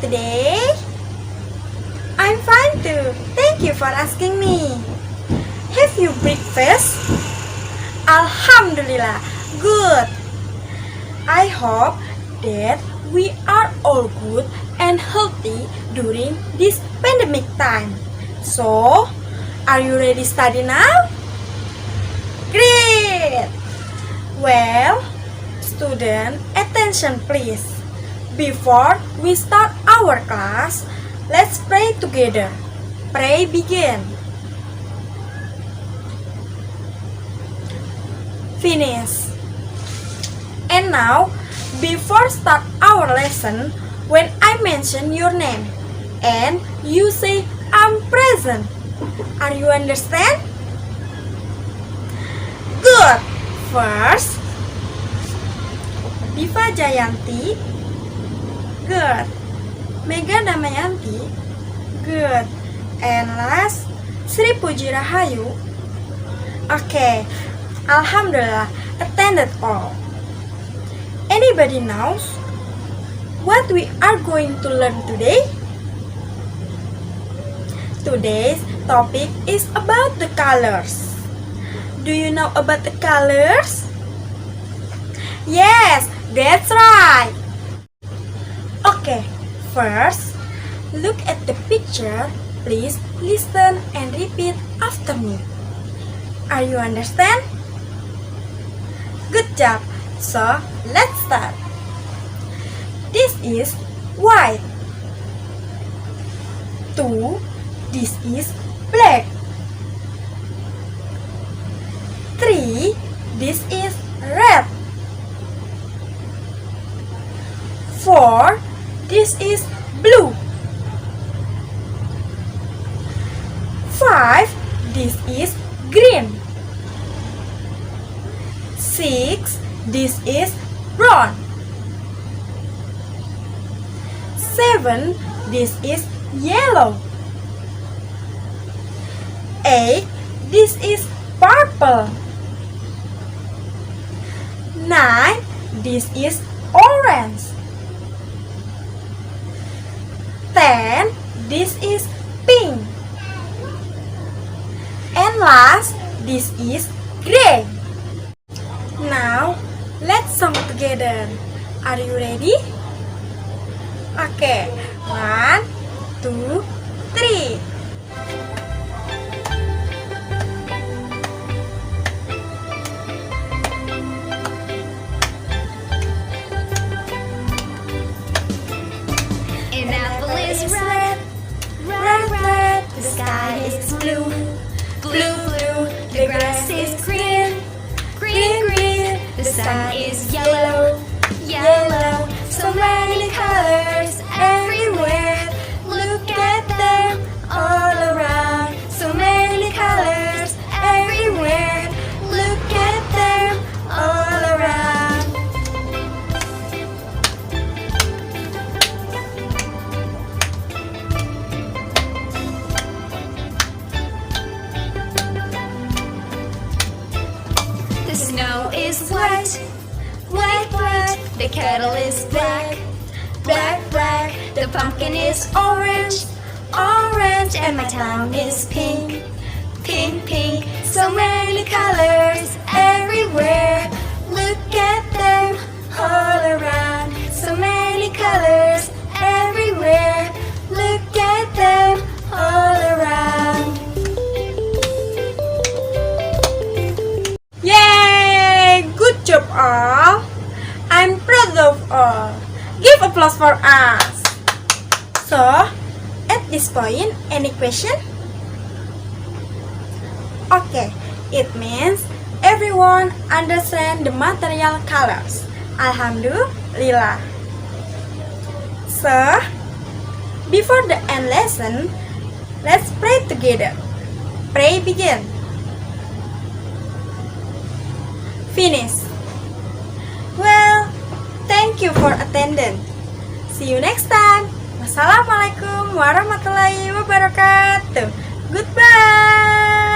today? I'm fine too. Thank you for asking me. Have you breakfast? Alhamdulillah, good. I hope that we are all good and healthy during this pandemic time. So, are you ready to study now? Great! Well, student, attention please. Before we start our class, let's pray together. Pray begin. Finish. And now, before start our lesson, when I mention your name and you say I'm present, are you understand? Good. First, Diva Jayanti. Good. Mega Damayanti. Good. And last, Sri Puji Rahayu. Okay. Alhamdulillah, attended all. Anybody knows what we are going to learn today? Today's topic is about the colors. Do you know about the colors? Yes, that's right. Okay, first, look at the picture. Please listen and repeat after me. Are you understand? Good job. So, let's start. This is white. 2. This is black. 3. This is red. 4. This is blue. 5. This is green. 6. This is brown. 7. This is yellow. 8. This is purple. 9. This is orange. 10. This is pink. And last, this is gray. Now, let's sing together. Are you ready? Okay, 1, 2, 3. An apple is red, red, red. The sky is blue, blue, blue. The grass is green, green, green. The sun is yellow, yellow. So many colors everywhere. Look at them all around. So many colors everywhere. Look at them all around. The snow is white, white, white. The kettle is black, black, black. The pumpkin is orange, orange. And my town is pink, pink, pink. So many colors everywhere. Look at them all around. So many colors everywhere. Look at them all around. Yay! Good job all. I'm proud of all. Give applause for us. So, at this point, any question? Okay, it means everyone understand the material colors. Alhamdulillah. So, before the end lesson, let's pray together. Pray begin. Finish. Well, thank you for attending. See you next time. Wassalamu'alaikum warahmatullahi wabarakatuh. Goodbye.